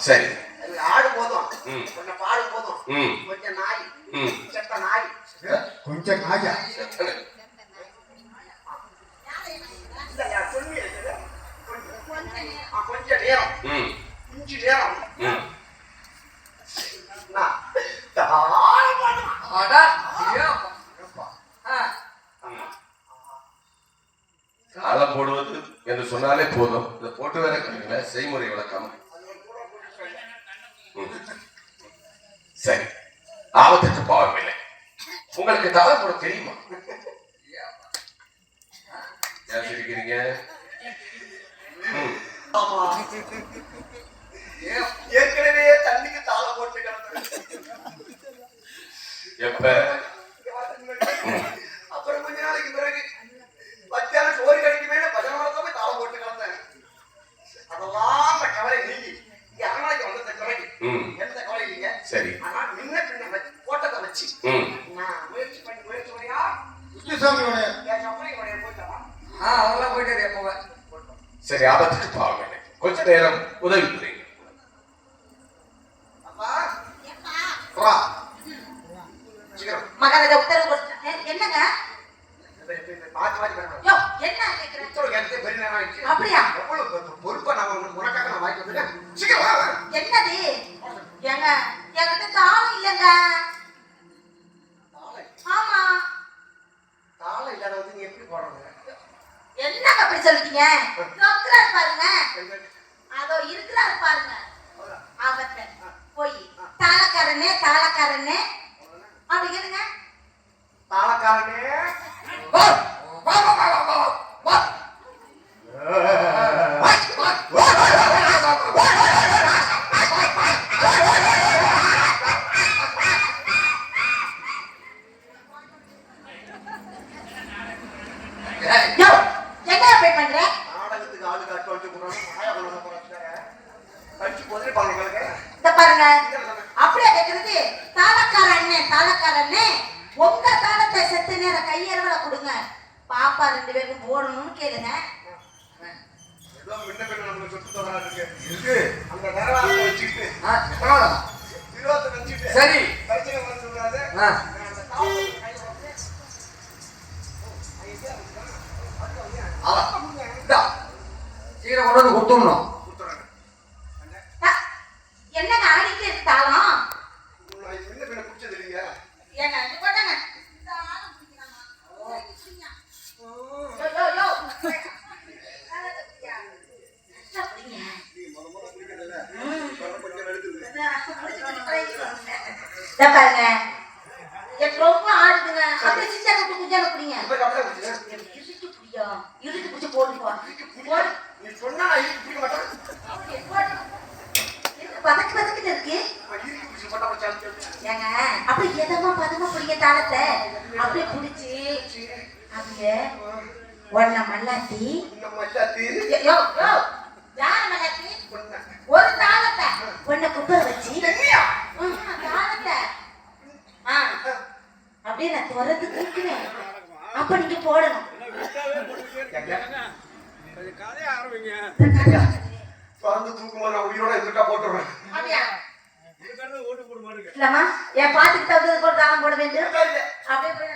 சரி. ஆடு போதும், கொஞ்சம் பால் போதும், கொஞ்சம் நாய், செத்த நாய், கொஞ்சம் நாயா கொஞ்சம் நேரம், இஞ்சி நேரம், காலை போடுவது என்று சொன்னாலே போதும். இதை போட்டு வேற கிடைக்கல, செய்முறை விளக்கம். சரி, ஆபத்துக்கு பாவம் இல்லை. உங்களுக்கு தாள போட தெரியுமா? ஏன் சிரிக்கிறீங்க? ஏற்கனவே தண்ணிக்கு தாளம் போட்டு எப்ப? அப்புறம் கொஞ்ச நாளைக்கு பிறகு மத்தியானம் சோறு கிடைக்குமே பஜனத்தை போய் தாளம் போட்டு கிடந்தேன். அதெல்லாம் அந்த கவலை நீங்கி அரண்மனைக்கு வந்த கவலைக்கு எந்த கவலை இல்லைங்க. சரி. ஆனா முன்ன பின்ன போட்டத்தை வச்சு நான் முயற்சி பண்ணியா அதெல்லாம் போயிட்டாரு எப்போ. சரி, ஆபத்துக்கு பாவம் இல்லை. கொஞ்ச நேரம் உதவி புரியுங்க. மகாராஜா உத்தரவு என்னங்க? அப்படியா? பொறுப்பா நான் உனக்காக நான் வாங்கி வந்துட்டேன். என்னது? ஏங்க என்கிட்ட தாளம் இல்லைங்க. ஆமா, தாளம் இல்லாத நீ எப்படி போடுறது? என்னங்க அப்படி சொல்லிட்டீங்க? இருக்கிறாரு பாருங்க, அதோ இருக்கிறாரு பாருங்க. அவர்கிட்ட போய் தாளக்காரனே தாளக்காரனே அப்படி கேளுங்க. தாளக்காரனே அப்படியே கேக்குறது. தாளக்காரண்ணே தாளக்காரண்ணே உங்க தாளத்தை செத்து நேர கையறவளை கொடுங்க, பாப்பா 2 பேருக்கும் போடணும்னு கேளுங்க. சரி சீக்கிரம் கொண்டு வந்து கொடுத்துடணும். என்னங்க ஆடிட்டு இருக்கு தாளம்? குடிச்சது இல்லையா? ஏங்க இது போட்டாங்க பாருங்க, எனக்கு ரொம்ப ஆடுதுங்க. அப்படியே சிச்சா குட்டி குஞ்சான குடிங்க. இழுத்து பிடிச்சி போடுப்பா. நீ சொன்னா இழுத்து பிடிக்க மாட்டேன். பதக்கு பதக்கிட்டு இருக்கு. ஏங்க அப்படியே எதமா பதமா பிடிக்க தாளத்தை அப்படியே பிடிச்சி அப்படியே ஒன்ன மல்லாத்தி ஒரு தாளத்தை ஒன்ன குப்பரை வச்சு தாளத்தை அப்படியே நான் துறந்து தூக்குவேன். அப்ப நீங்க போடணும். இல்லம்மா என் பாத்துக்கு தகுந்தது கூட தாளம் போட வேண்டும். அப்படியே போய்